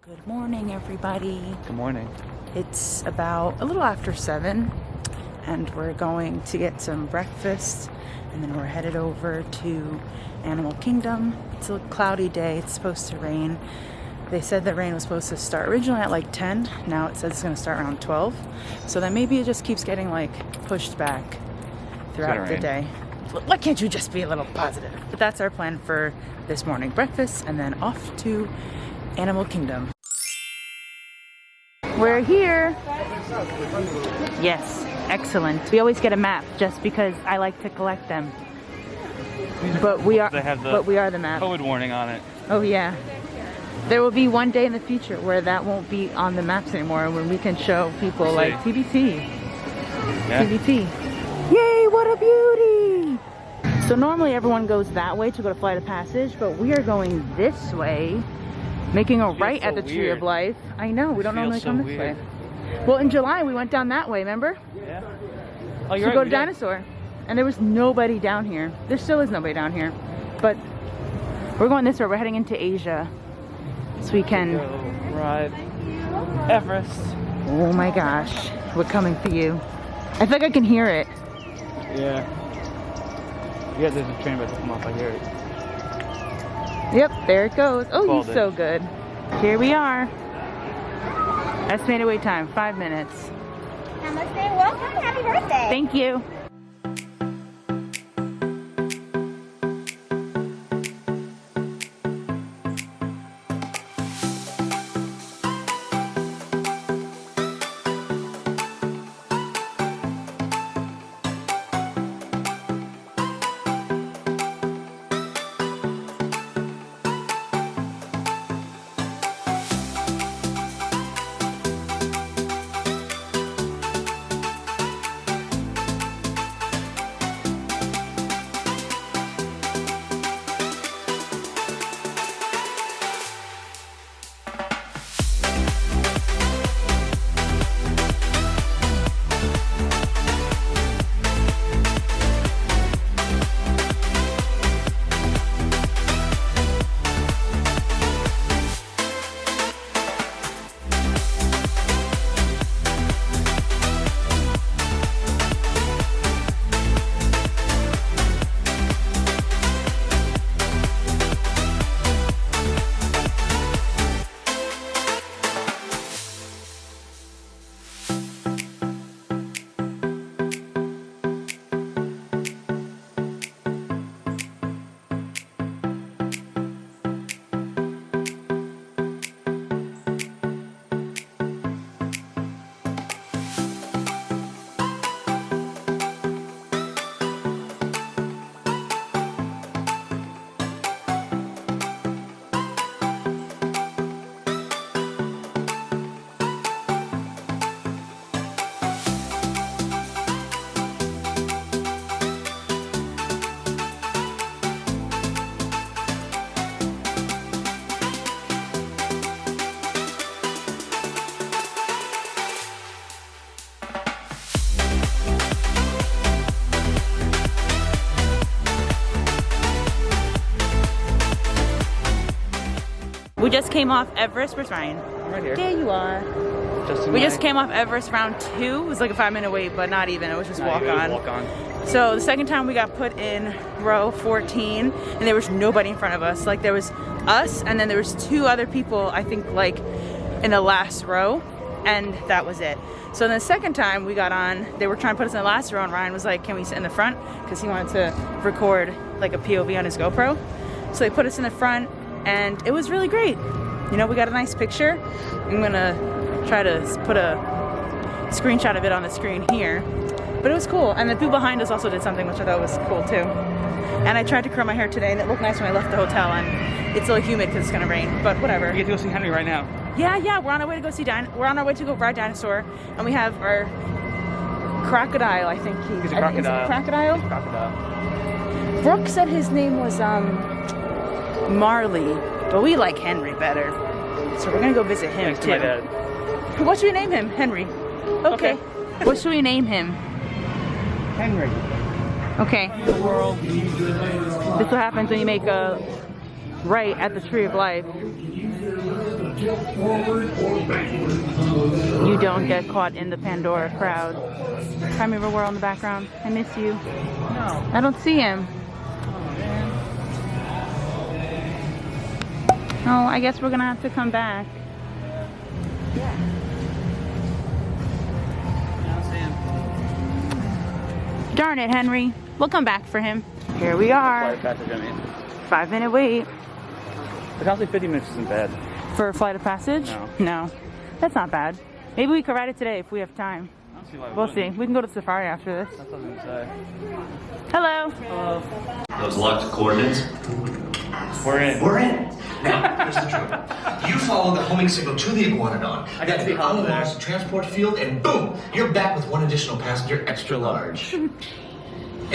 Good morning, everybody. Good morning. It's about a little after 7 and we're going to get some breakfast and then we're headed over to Animal Kingdom. It's a cloudy day. It's supposed to rain. They said the rain was supposed to start originally at like 10. Now it says it's going to start around 12. So then maybe it just keeps getting like pushed back throughout the day. Why can't you just be a little positive? But that's our plan for this morning breakfast and then off to Animal Kingdom. We're here. Yes, excellent. We always get a map just because I like to collect them. But we are the map. COVID warning on it. Oh yeah. There will be one day in the future where that won't be on the maps anymore, when we can show people like TBT. Yeah. TBT. Yay, what a beauty! So normally everyone goes that way to go to Flight of Passage, but we are going this way, making a right at the Tree of Life. I know, we don't normally come this way. Well, in July we went down that way, remember? Yeah. Oh, you're right, to go to Dinosaur. And there was nobody down here. There still is nobody down here. But we're going this way. We're heading into Asia. So we can ride Everest. Oh my gosh. We're coming for you. I feel like I can hear it. Yeah. Yeah, there's a train about to come off. I hear it. Yep, there it goes. Oh, he's so it. good. Here we are. Estimated wait time, 5 minutes. Namaste, welcome, happy birthday. Thank you. We just came off Everest. Where's Ryan? Right here. There you are. We just came off Everest round 2. It was like a 5-minute wait, but not even. It was just walk on. So the second time we got put in row 14 and there was nobody in front of us. Like there was us and then there was 2 other people, I think like in the last row, and that was it. So then the second time we got on, they were trying to put us in the last row and Ryan was like, can we sit in the front? Because he wanted to record like a POV on his GoPro. So they put us in the front and it was really great. You know, we got a nice picture. I'm gonna try to put a screenshot of it on the screen here. But it was cool. And the people behind us also did something which I thought was cool too. And I tried to curl my hair today and it looked nice when I left the hotel, and it's a little humid because it's gonna rain, but whatever. We get to go see Henry right now. Yeah, we're on our way to go see we're on our way to go ride Dinosaur, and we have our crocodile, I think he's a crocodile. Is it a crocodile? He's a crocodile. Brooke said his name was Marley, but we like Henry better. So we're gonna go visit him Thanks too. to my dad. What should we name him? Henry. Okay. What should we name him? Henry. Okay. This is what happens when you make a right at the Tree of Life. You don't get caught in the Pandora crowd. Primeval World in the background. I miss you. No. I don't see him. Oh, I guess we're gonna have to come back. Darn it, Henry. We'll come back for him. Here we are. 5-minute wait. But honestly, 50 minutes isn't bad. For a flight of passage? No. No. That's not bad. Maybe we could ride it today if we have time. I don't see why We'll see. We can go to Safari after this. That's what I was gonna say. Hello. Hello. Those locked coordinates? We're in. We're in. Now, here's the truth. You follow the homing signal to the Iguanodon, then the unlock the transport field, and boom, you're back with one additional passenger extra large. And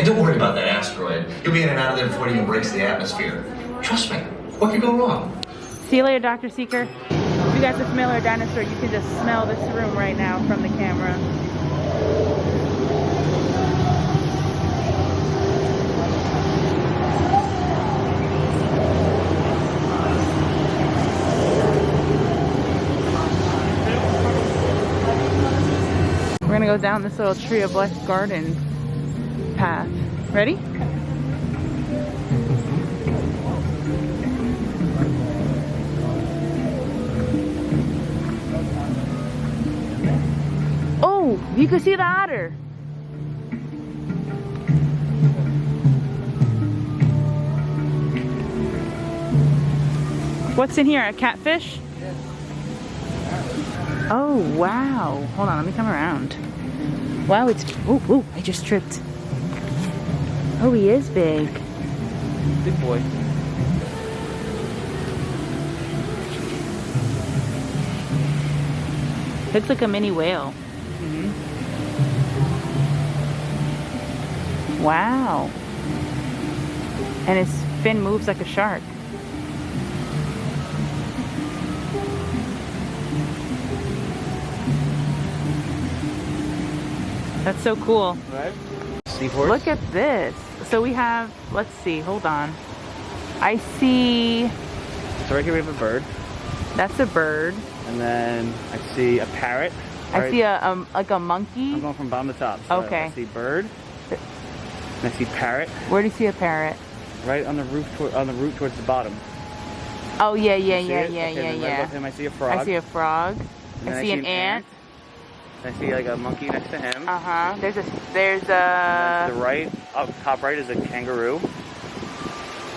don't worry about that asteroid. You'll be in and out of there before it even breaks the atmosphere. Trust me, what could go wrong? See you later, Dr. Seeker. If you guys are familiar with dinosaur, you can just smell this room right now from the camera. We're gonna go down this little Tree of Life garden path. Ready? Oh, you can see the otter. What's in here? A catfish? Oh, wow. Hold on, let me come around. Wow, it's... Oh, oh, I just tripped. Oh, he is big. Big boy. Looks like a mini whale. Wow. And his fin moves like a shark. That's so cool. Right? Seahorse. Look at this. So we have, let's see, hold on. I see, So right here we have a bird. that's a bird. And then I see a parrot. I see a like a monkey. I'm going from bottom to top. So Okay. I see bird. And I see parrot. Where do you see a parrot? Right on the roof, on the root towards the bottom. Oh yeah, yeah, See yeah, it? yeah, Okay, yeah, then right above yeah. him I see a frog. I see a frog. And then I see an ant. I see like a monkey next to him. Uh-huh. There's And then to the right, up top right is a kangaroo.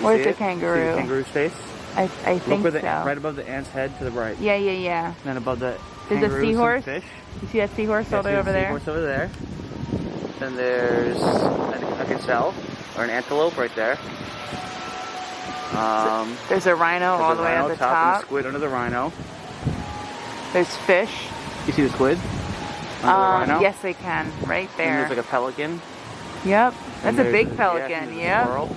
where's See the it? See kangaroo? the kangaroo's face? I Look think where the so. right above the ant's head to the right. Yeah, yeah, yeah. And then above the There's a kangaroo, some seahorse. fish. You see that seahorse Yeah, all the way see over the there? seahorse over there. Then there's a gazelle or an antelope right there. There's a rhino all There's the a way rhino at the top and a top. squid under the rhino. There's fish. You see the squid? Under the rhino? Yes, I can. Right And there. there's like a pelican. Yep. And That's a there's big pelican. Yeah, there's a Yep. squirrel.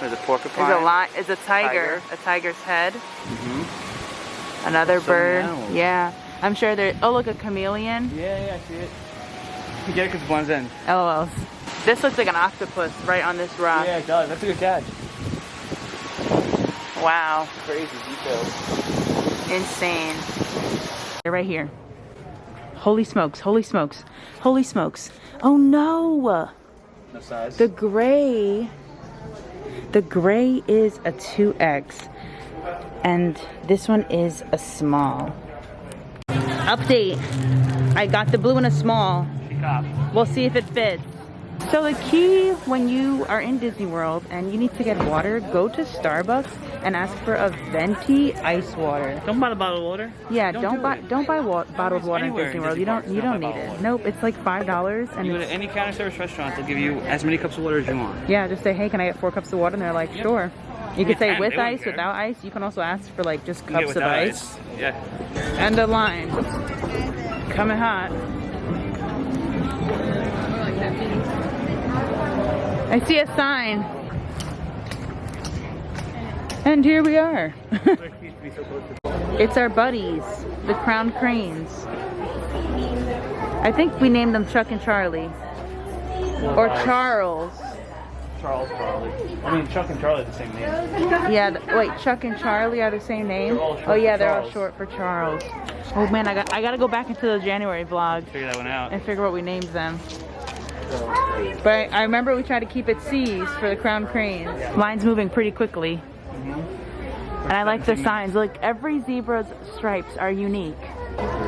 There's a porcupine. There's a lot. It's a tiger. Tiger. A tiger's head. Mm-hmm. Another So many bird. animals. Yeah. I'm sure there. Oh, look, a chameleon. Yeah, I see it. You get it because it blends in. LOLs. This looks like an octopus right on this rock. Yeah, it does. That's a good catch. Wow. Crazy details. Insane. They're right here. Holy smokes. Holy smokes. Holy smokes. Oh no. No size. The gray is a 2X and this one is a small. Update. I got the blue in a small. We'll see if it fits. So the key when you are in Disney World and you need to get water, go to Starbucks and ask for a venti ice water. Don't buy the bottled water. Yeah, don't buy bottled water in Anywhere Disney in World. Disney parks, You don't buy need bottled it. water. Nope, it's like $5 and You go to it's, any counter service restaurant, they'll give you as many cups of water as you want. yeah, just say, hey, can I get 4 cups of water? And they're like, Yep. sure. You can say can, with they won't ice, care. without ice. You can also ask for like just You can get cups of without ice. Yeah. And the line. Coming hot. I see a sign. And here we are. It's our buddies, the crowned cranes. I think we named them Chuck and Charlie. Or Charles. Charles Charlie. I mean, Chuck and Charlie are the same name. Yeah, wait, Chuck and Charlie are the same name? Oh yeah, they're all short for Charles. Oh man, I gotta go back into the January vlog. Figure that one out. And figure what we named them. But I remember we tried to keep it C's for the crown cranes. Line's moving pretty quickly. And I like the signs. Like every zebra's stripes are unique.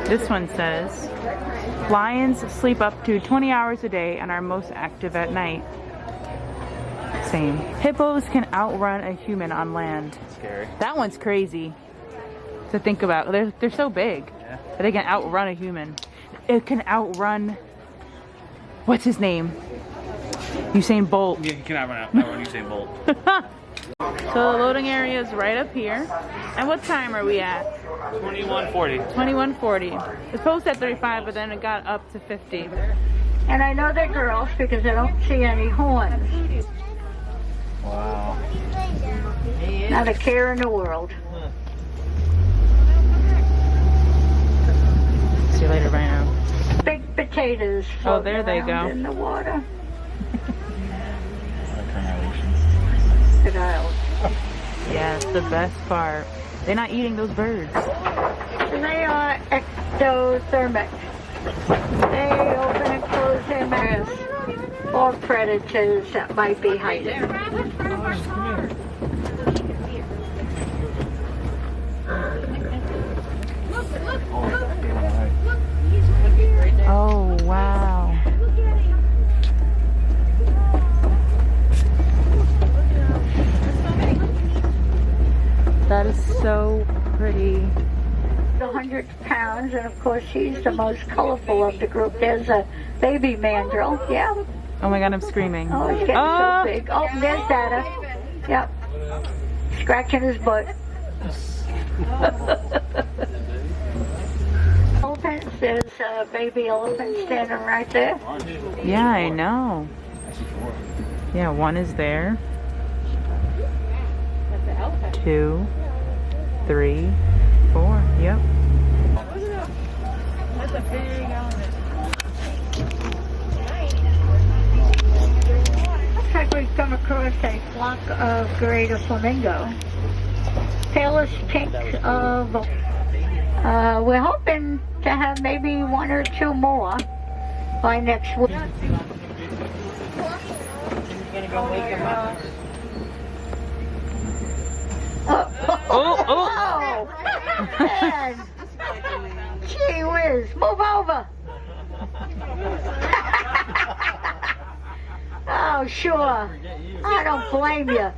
This one says, lions sleep up to 20 hours a day and are most active at night. Same. Hippos can outrun a human on land. Scary. That one's crazy to think about. They're so big that they can outrun a human. It can outrun, what's his name? Usain Bolt. Yeah, you cannot outrun Usain Bolt. So the loading area is right up here. And what time are we at? 21:40. 21:40. It's posted at 35, but then it got up to 50. And I know they're girls because I don't see any horns. Wow. Not a care in the world. See you later, Rhino. Big potatoes. Oh, there they floating go. around in the water. Crocodiles. Yeah, it's the best part. They're not eating those birds. They are ectothermic. They open and close their mouths for predators that might be hiding. Oh, wow. That is so pretty. 100 pounds, and of course she's the most colorful of the group. There's a baby mandrill, yeah. Oh my god, I'm screaming. Oh, he's getting so big. Oh, there's Dada. Yep. Scratching his butt. Elephants, there's a baby elephant standing right there. Yeah, I know. Yeah, one is there. 2, 3, 4. Yep. That's a big elephant. Looks like we've come across a flock of greater flamingo. Palest pink of. We're hoping to have maybe 1 or 2 more by next week. Oh, man. Gee whiz, move over. Oh, sure. I don't blame you.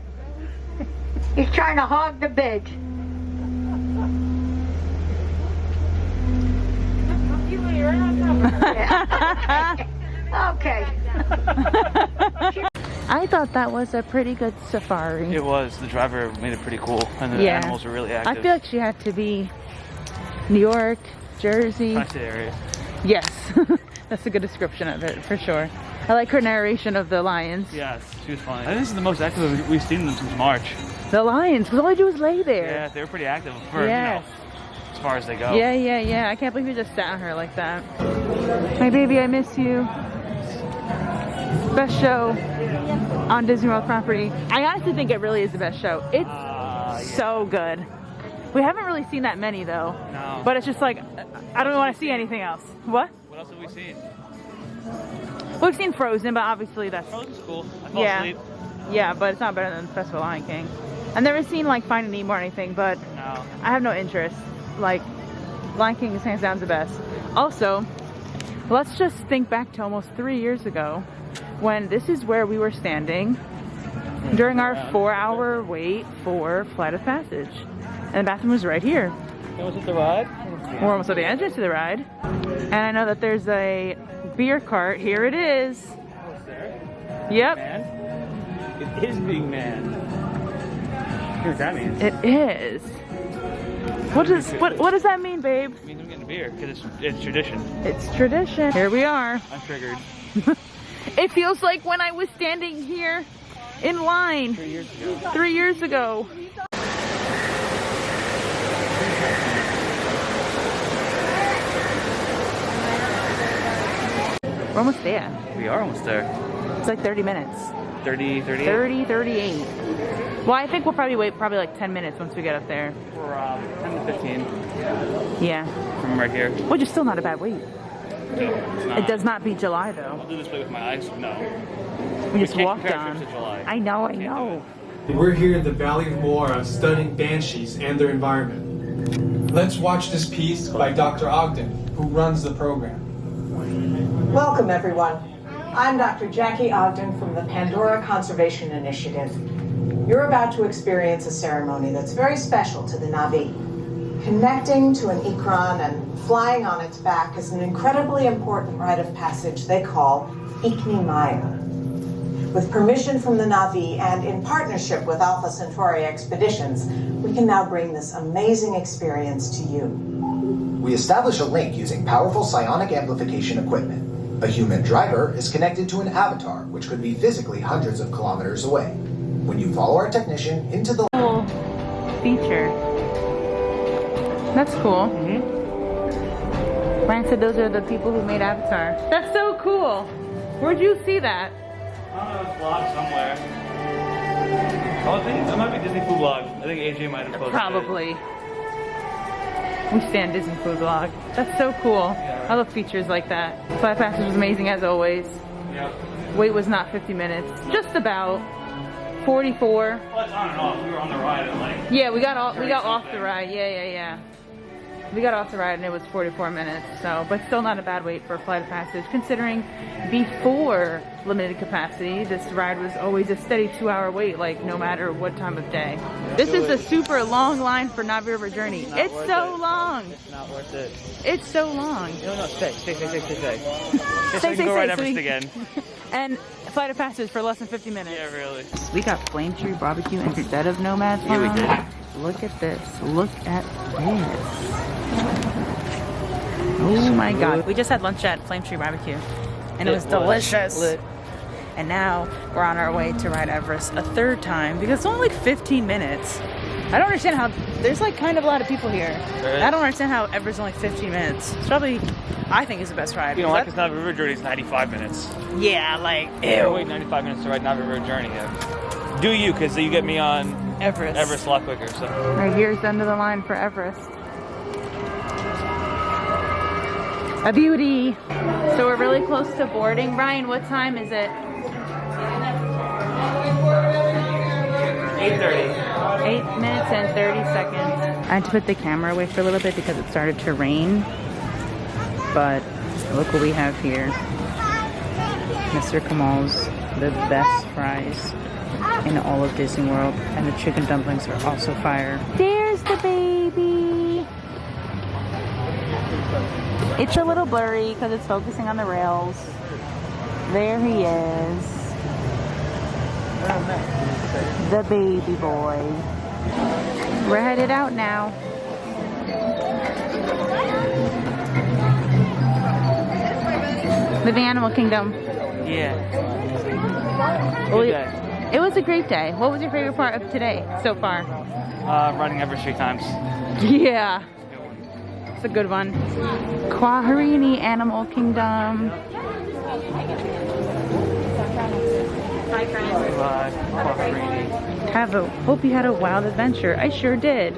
He's trying to hog the bed. Okay. I thought that was a pretty good safari. It was. The driver made it pretty cool, and the animals were really active. I feel like she had to be New York, Jersey. Tri-state area. Yes, that's a good description of it for sure. I like her narration of the lions. Yes, she was funny. I think this is the most active we've seen them since March. The lions, because all I do is lay there. Yeah, they were pretty active for, as far as they go. Yeah. I can't believe you just sat on her like that. My baby, I miss you. Best show on Disney World property. I honestly think it really is the best show. It's so good. We haven't really seen that many though. No. But it's just like, I don't want to see anything else. What? What else have we seen? We've seen Frozen, but obviously that's... Frozen's cool. I fell asleep. Yeah, but it's not better than Festival Lion King. I've never seen like Finding Nemo or anything, but No. I have no interest. Like, Lion King is hands down the best. Also, let's just think back to almost 3 years ago when this is where we were standing during our 4-hour wait for Flight of Passage. And the bathroom was right here. Was it the ride? We're almost at the entrance to the ride. And I know that there's a beer cart. Here it is. Oh, it's there? Yep. Man? It is being manned. What does that mean? It is. What does that mean, babe? It means I'm getting a beer, because it's tradition. It's tradition. Here we are. I'm triggered. It feels like when I was standing here in line 3 years ago. 3 years ago. We're almost there. We are almost there. It's like 30 minutes. 30, 38? 30, 38. Well, I think we'll probably wait like 10 minutes once we get up there. We're 10 to 15. Yeah. From right here. Which is still not a bad wait. No, it's not. It does not beat July though. I'll do this way with my eyes. No. We just can't walked compare on. trips to July. I know. Can't do it. We're here in the Valley of Moira studying banshees and their environment. Let's watch this piece by Dr. Ogden, who runs the program. Welcome, everyone. I'm Dr. Jackie Ogden from the Pandora Conservation Initiative. You're about to experience a ceremony that's very special to the Na'vi. Connecting to an ikran and flying on its back is an incredibly important rite of passage they call Ikni Maya. With permission from the Na'vi and in partnership with Alpha Centauri Expeditions, we can now bring this amazing experience to you. We establish a link using powerful psionic amplification equipment. A human driver is connected to an avatar, which could be physically hundreds of kilometers away. When you follow our technician into the Cool feature. That's cool. Ryan said those are the people who made Avatar. That's so cool. Where'd you see that? I don't know, it's vlog somewhere. Oh, I think it might be Disney food vlog. I think AJ might have posted Probably. We stand Disney food vlog. That's so cool. Yeah, right. I love features like that. Flight Passage was amazing as always. Yep. Wait was not 50 minutes. Just about 44. Well, it's on and off. We were on the ride at like... Yeah, we got off the ride. Yeah. We got off the ride and it was 44 minutes. So, but still not a bad wait for a Flight of Passage, considering before limited capacity, this ride was always a steady 2-hour wait, like no matter what time of day. This is a super long line for Na'vi River Journey. It's so long. It's not worth it. It's so long. No, stay. Stay, Go right so Everest we- again. And Flight of Passage for less than 50 minutes. Yeah, really. We got Flame Tree Barbecue instead of Nomad Yeah, we Farm. did. Look at this. Look at this. Oh my god. We just had lunch at Flame Tree Barbecue and it was delicious. Lit. And now we're on our way to ride Everest a third time because it's only like 15 minutes. I don't understand how there's like kind of a lot of people here. Right. I don't understand how Everest is only 15 minutes. It's probably, I think, is the best ride. You know, like it's Na'vi River Journey is 95 minutes. Yeah, like Ew. Wait 95 minutes to ride Na'vi River Journey. Yeah. Do you, because you get me on Everest a lot quicker. So. Right here's the end of the line for Everest. A beauty. So we're really close to boarding. Ryan, what time is it? 8:30. 8 minutes and 30 seconds. I had to put the camera away for a little bit because it started to rain. But look what we have here. Mr. Kamal's, the best fries in all of Disney World. And the chicken dumplings are also fire. There's the baby. It's a little blurry because it's focusing on the rails. There he is. The baby boy. We're headed out now. Living Animal Kingdom. Yeah. Well, Good day. it was a great day. What was your favorite part of today so far? Riding Everest 3 times. Yeah. It's a good one. Kwaharini Animal Kingdom. Hi, friends. Bye. Hope you had a wild adventure. I sure did.